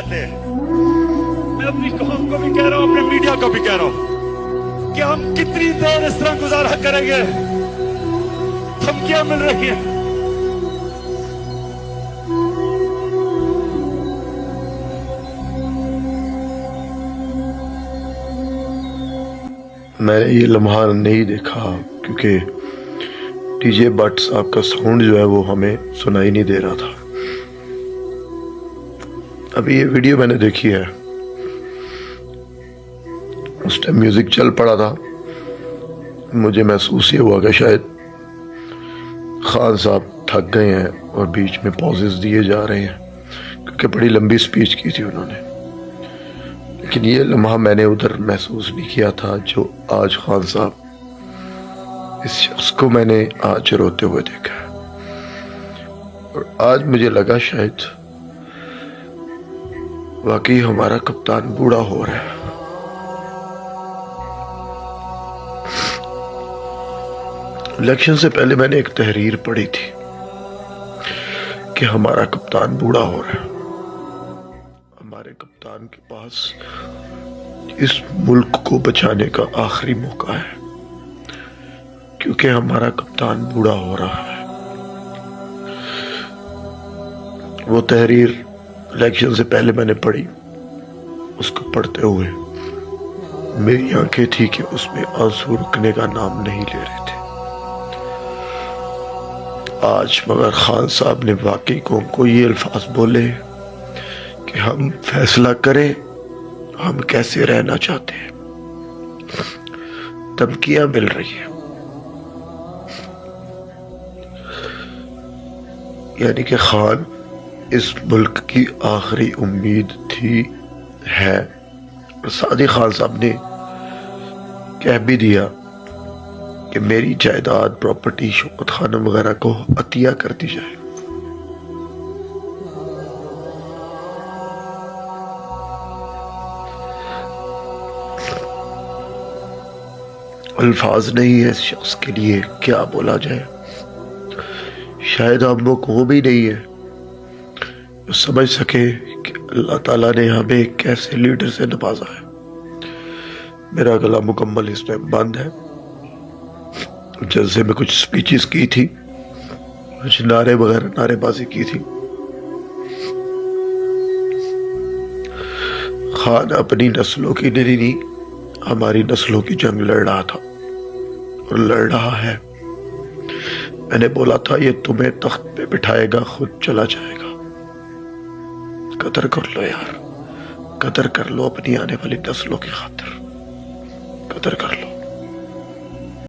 मैं अपनी कौम को भी कह रहा हूँ, अपने मीडिया को भी कह रहा हूँ कि हम कितनी देर इस तरह गुजारा करेंगे। धमकियां मिल रही हैं। मैंने ये लम्हा नहीं देखा क्योंकि डीजे भट्ट साहब का साउंड जो है वो हमें सुनाई नहीं दे रहा था। अभी ये वीडियो मैंने देखी है, उस टाइम म्यूजिक चल पड़ा था। मुझे महसूस ये हुआ कि शायद खान साहब थक गए हैं और बीच में पॉजेस दिए जा रहे हैं, क्योंकि बड़ी लंबी स्पीच की थी उन्होंने। लेकिन ये लम्हा मैंने उधर महसूस नहीं किया था जो आज खान साहब, इस शख्स को मैंने आज रोते हुए देखा। और आज मुझे लगा शायद वाकई हमारा कप्तान बूढ़ा हो रहा है। इलेक्शन से पहले मैंने एक तहरीर पढ़ी थी कि हमारा कप्तान बूढ़ा हो रहा है। हमारे कप्तान के पास इस मुल्क को बचाने का आखिरी मौका है, क्योंकि हमारा कप्तान बूढ़ा हो रहा है। वो तहरीर इलेक्शन से पहले मैंने पढ़ी। उसको पढ़ते हुए मेरी आंखें थी कि उसमें आंसू रुकने का नाम नहीं ले रहे थे। आज मगर खान साहब ने वाकई कौम को ये अल्फाज बोले कि हम फैसला करें हम कैसे रहना चाहते हैं। धमकियां मिल रही है, यानी कि खान इस मुल्क की आखिरी उम्मीद थी है। और साथ ही खान साहब ने कह भी दिया कि मेरी जायदाद, प्रॉपर्टी, शौकत खानम वगैरह को अतिया कर दी जाए। अल्फाज नहीं है इस शख्स के लिए, क्या बोला जाए। शायद हम वो कौम ही नहीं है जो समझ सके कि अल्लाह ताला ने हमें कैसे लीडर से नवाजा है। मेरा गला मुकम्मल इस टाइम बंद है। जलसे में कुछ स्पीचेस की थी, कुछ नारे वगैरह नारेबाजी की थी। खान अपनी नस्लों की नहीं, हमारी नस्लों की जंग लड़ रहा था और लड़ रहा है। मैंने बोला था ये तुम्हें तख्त पे बिठाएगा, खुद चला जाएगा। कदर कर लो यार, कदर कर लो अपनी आने वाली नस्लों की खातिर, कदर कर लो।